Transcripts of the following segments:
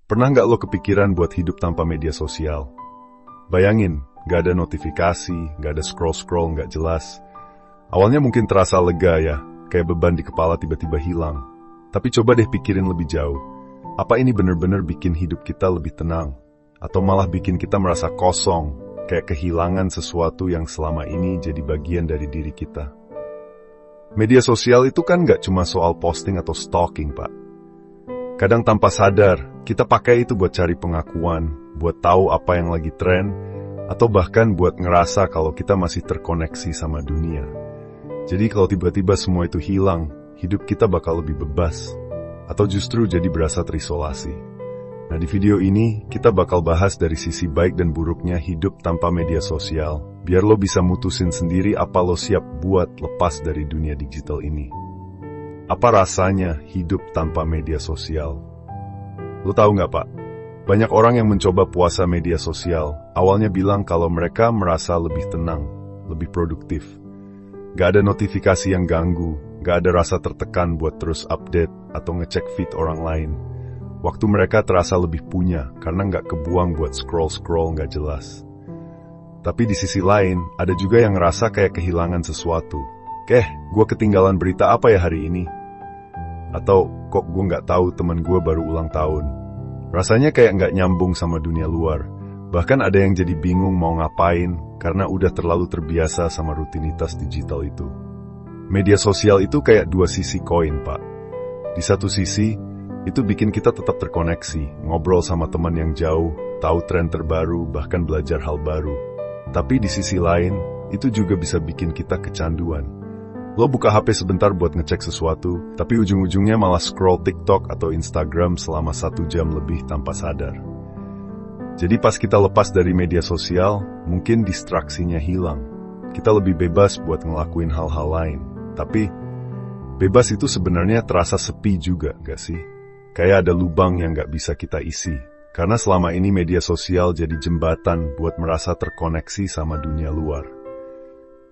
Pernah nggak lo kepikiran buat hidup tanpa media sosial? Bayangin, nggak ada notifikasi, nggak ada scroll-scroll nggak jelas. Awalnya mungkin terasa lega ya, kayak beban di kepala tiba-tiba hilang. Tapi coba deh pikirin lebih jauh. Apa ini benar-benar bikin hidup kita lebih tenang? Atau malah bikin kita merasa kosong, kayak kehilangan sesuatu yang selama ini jadi bagian dari diri kita? Media sosial itu kan nggak cuma soal posting atau stalking, Pak. Kadang tanpa sadar, kita pakai itu buat cari pengakuan, buat tahu apa yang lagi tren, atau bahkan buat ngerasa kalau kita masih terkoneksi sama dunia. Jadi kalau tiba-tiba semua itu hilang, hidup kita bakal lebih bebas, atau justru jadi berasa terisolasi. Nah, di video ini, kita bakal bahas dari sisi baik dan buruknya hidup tanpa media sosial, biar lo bisa mutusin sendiri apa lo siap buat lepas dari dunia digital ini. Apa rasanya hidup tanpa media sosial? Lo tahu nggak, Pak? Banyak orang yang mencoba puasa media sosial, awalnya bilang kalau mereka merasa lebih tenang, lebih produktif. Gak ada notifikasi yang ganggu, gak ada rasa tertekan buat terus update atau ngecek feed orang lain. Waktu mereka terasa lebih punya karena gak kebuang buat scroll-scroll gak jelas. Tapi di sisi lain, ada juga yang ngerasa kayak kehilangan sesuatu. Gue ketinggalan berita apa ya hari ini? Atau, kok gue nggak tahu teman gue baru ulang tahun. Rasanya kayak nggak nyambung sama dunia luar. Bahkan ada yang jadi bingung mau ngapain, karena udah terlalu terbiasa sama rutinitas digital itu. Media sosial itu kayak dua sisi koin, Pak. Di satu sisi, itu bikin kita tetap terkoneksi, ngobrol sama teman yang jauh, tahu tren terbaru, bahkan belajar hal baru. Tapi di sisi lain, itu juga bisa bikin kita kecanduan. Lo buka HP sebentar buat ngecek sesuatu, tapi ujung-ujungnya malah scroll TikTok atau Instagram selama 1 jam lebih tanpa sadar. Jadi pas kita lepas dari media sosial, mungkin distraksinya hilang. Kita lebih bebas buat ngelakuin hal-hal lain. Tapi, bebas itu sebenarnya terasa sepi juga, gak sih? Kayak ada lubang yang gak bisa kita isi. Karena selama ini media sosial jadi jembatan buat merasa terkoneksi sama dunia luar.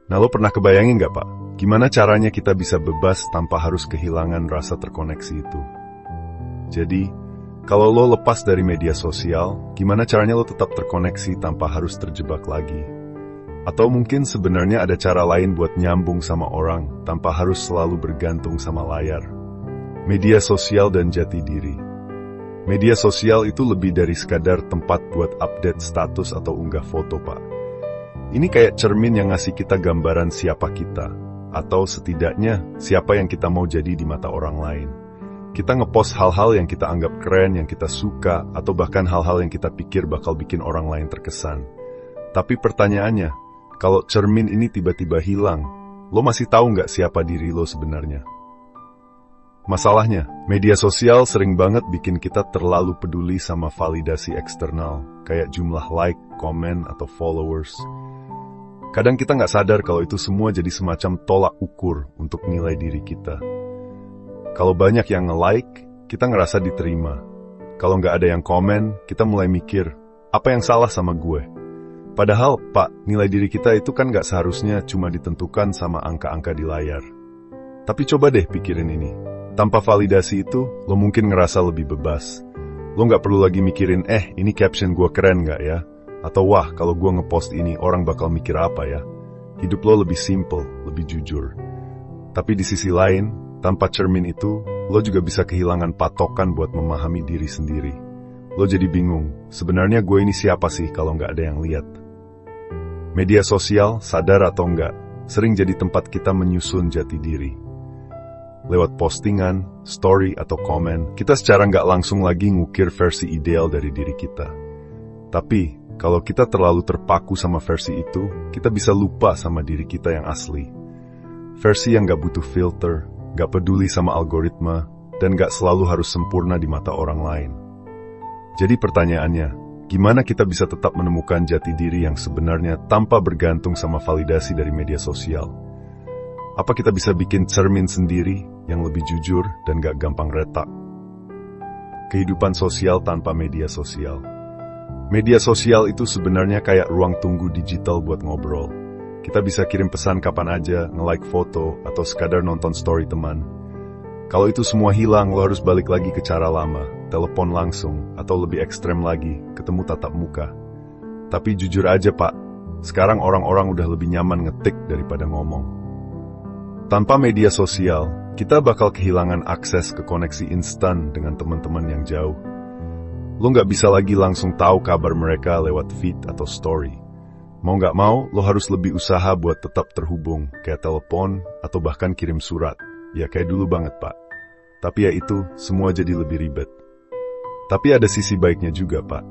Nah, lo pernah kebayangin gak, Pak? Gimana caranya kita bisa bebas tanpa harus kehilangan rasa terkoneksi itu? Jadi, kalau lo lepas dari media sosial, gimana caranya lo tetap terkoneksi tanpa harus terjebak lagi? Atau mungkin sebenarnya ada cara lain buat nyambung sama orang tanpa harus selalu bergantung sama layar? Media sosial dan jati diri. Media sosial itu lebih dari sekadar tempat buat update status atau unggah foto, Pak. Ini kayak cermin yang ngasih kita gambaran siapa kita, atau setidaknya siapa yang kita mau jadi di mata orang lain. Kita ngepost hal-hal yang kita anggap keren, yang kita suka, atau bahkan hal-hal yang kita pikir bakal bikin orang lain terkesan. Tapi pertanyaannya, kalau cermin ini tiba-tiba hilang, lo masih tahu nggak siapa diri lo sebenarnya? Masalahnya, media sosial sering banget bikin kita terlalu peduli sama validasi eksternal, kayak jumlah like, komen, atau followers. Kadang kita nggak sadar kalau itu semua jadi semacam tolak ukur untuk nilai diri kita. Kalau banyak yang nge-like, kita ngerasa diterima. Kalau nggak ada yang komen, kita mulai mikir, apa yang salah sama gue? Padahal, Pak, nilai diri kita itu kan nggak seharusnya cuma ditentukan sama angka-angka di layar. Tapi coba deh pikirin ini. Tanpa validasi itu, lo mungkin ngerasa lebih bebas. Lo nggak perlu lagi mikirin, ini caption gue keren nggak ya? Atau wah, kalau gue ngepost ini, orang bakal mikir apa ya? Hidup lo lebih simple, lebih jujur. Tapi di sisi lain, tanpa cermin itu, lo juga bisa kehilangan patokan buat memahami diri sendiri. Lo jadi bingung, sebenarnya gue ini siapa sih kalau nggak ada yang lihat? Media sosial, sadar atau enggak, sering jadi tempat kita menyusun jati diri. Lewat postingan, story, atau komen, kita secara nggak langsung lagi ngukir versi ideal dari diri kita. Tapi, kalau kita terlalu terpaku sama versi itu, kita bisa lupa sama diri kita yang asli. Versi yang gak butuh filter, gak peduli sama algoritma, dan gak selalu harus sempurna di mata orang lain. Jadi pertanyaannya, gimana kita bisa tetap menemukan jati diri yang sebenarnya tanpa bergantung sama validasi dari media sosial? Apa kita bisa bikin cermin sendiri yang lebih jujur dan gak gampang retak? Kehidupan sosial tanpa media sosial. Media sosial itu sebenarnya kayak ruang tunggu digital buat ngobrol. Kita bisa kirim pesan kapan aja, nge-like foto, atau sekadar nonton story teman. Kalau itu semua hilang, lo harus balik lagi ke cara lama. telepon langsung, atau lebih ekstrem lagi, ketemu tatap muka. Tapi jujur aja Pak, sekarang orang-orang udah lebih nyaman ngetik daripada ngomong. Tanpa media sosial, kita bakal kehilangan akses ke koneksi instan dengan teman-teman yang jauh. Lo nggak bisa lagi langsung tahu kabar mereka lewat feed atau story. Mau nggak mau, lo harus lebih usaha buat tetap terhubung, kayak telepon atau bahkan kirim surat. Ya kayak dulu banget Pak. Tapi ya itu, semua jadi lebih ribet. Tapi ada sisi baiknya juga Pak.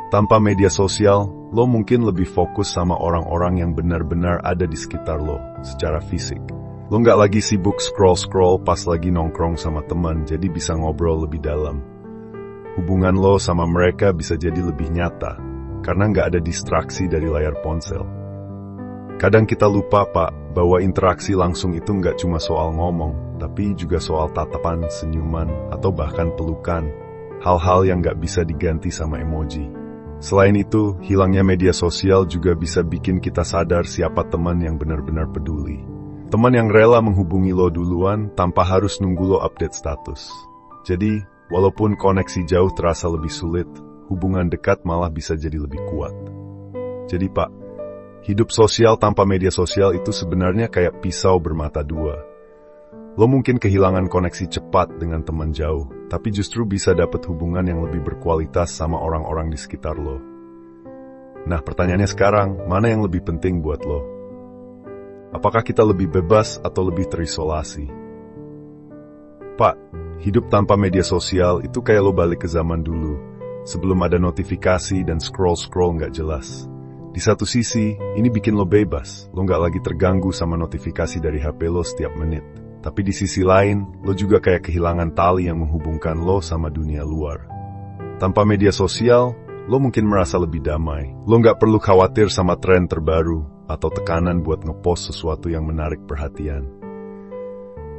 Tanpa media sosial, lo mungkin lebih fokus sama orang-orang yang benar-benar ada di sekitar lo, secara fisik. Lo nggak lagi sibuk scroll-scroll pas lagi nongkrong sama teman, jadi bisa ngobrol lebih dalam. Hubungan lo sama mereka bisa jadi lebih nyata, karena nggak ada distraksi dari layar ponsel. Kadang kita lupa Pak, bahwa interaksi langsung itu nggak cuma soal ngomong, tapi juga soal tatapan, senyuman, atau bahkan pelukan. Hal-hal yang nggak bisa diganti sama emoji. Selain itu, hilangnya media sosial juga bisa bikin kita sadar siapa teman yang benar-benar peduli. Teman yang rela menghubungi lo duluan tanpa harus nunggu lo update status. Jadi, walaupun koneksi jauh terasa lebih sulit, hubungan dekat malah bisa jadi lebih kuat. Jadi Pak, hidup sosial tanpa media sosial itu sebenarnya kayak pisau bermata dua. Lo mungkin kehilangan koneksi cepat dengan teman jauh, tapi justru bisa dapat hubungan yang lebih berkualitas sama orang-orang di sekitar lo. Nah, pertanyaannya sekarang, mana yang lebih penting buat lo? Apakah kita lebih bebas atau lebih terisolasi? Pak, hidup tanpa media sosial itu kayak lo balik ke zaman dulu, sebelum ada notifikasi dan scroll-scroll nggak jelas. Di satu sisi, ini bikin lo bebas, lo nggak lagi terganggu sama notifikasi dari HP lo setiap menit. Tapi di sisi lain, lo juga kayak kehilangan tali yang menghubungkan lo sama dunia luar. Tanpa media sosial, lo mungkin merasa lebih damai. Lo nggak perlu khawatir sama tren terbaru atau tekanan buat ngepost sesuatu yang menarik perhatian.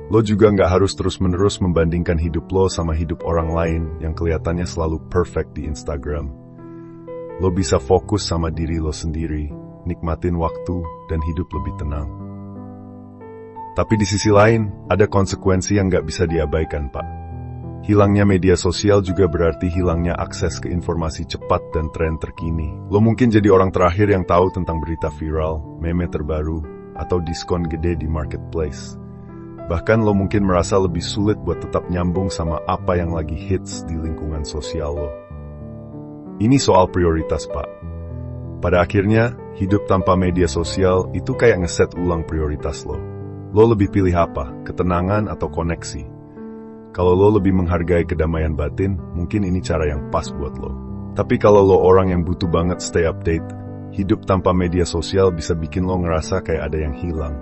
Lo juga nggak harus terus-menerus membandingkan hidup lo sama hidup orang lain yang kelihatannya selalu perfect di Instagram. Lo bisa fokus sama diri lo sendiri, nikmatin waktu, dan hidup lebih tenang. Tapi di sisi lain, ada konsekuensi yang nggak bisa diabaikan, Pak. Hilangnya media sosial juga berarti hilangnya akses ke informasi cepat dan tren terkini. Lo mungkin jadi orang terakhir yang tahu tentang berita viral, meme terbaru, atau diskon gede di marketplace. Bahkan lo mungkin merasa lebih sulit buat tetap nyambung sama apa yang lagi hits di lingkungan sosial lo. Ini soal prioritas, Pak. Pada akhirnya, hidup tanpa media sosial itu kayak ngeset ulang prioritas lo. Lo lebih pilih apa? Ketenangan atau koneksi? Kalau lo lebih menghargai kedamaian batin, mungkin ini cara yang pas buat lo. Tapi kalau lo orang yang butuh banget stay update, hidup tanpa media sosial bisa bikin lo ngerasa kayak ada yang hilang.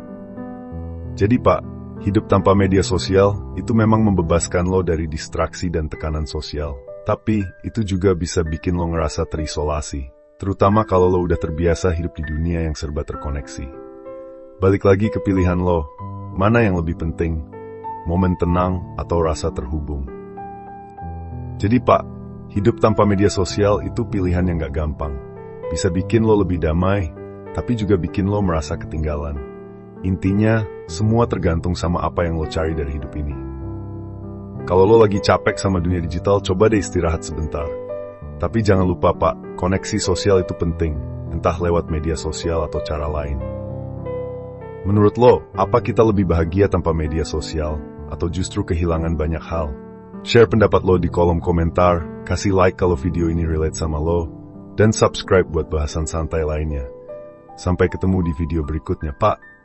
Jadi Pak, hidup tanpa media sosial itu memang membebaskan lo dari distraksi dan tekanan sosial. Tapi itu juga bisa bikin lo ngerasa terisolasi, terutama kalau lo udah terbiasa hidup di dunia yang serba terkoneksi. Balik lagi ke pilihan lo, mana yang lebih penting, momen tenang atau rasa terhubung? Jadi Pak, hidup tanpa media sosial itu pilihan yang gak gampang. Bisa bikin lo lebih damai, tapi juga bikin lo merasa ketinggalan. Intinya, semua tergantung sama apa yang lo cari dari hidup ini. Kalau lo lagi capek sama dunia digital, coba deh istirahat sebentar. Tapi jangan lupa Pak, koneksi sosial itu penting, entah lewat media sosial atau cara lain. Menurut lo, apa kita lebih bahagia tanpa media sosial, atau justru kehilangan banyak hal? Share pendapat lo di kolom komentar, kasih like kalau video ini relate sama lo, dan subscribe buat bahasan santai lainnya. Sampai ketemu di video berikutnya, Pak.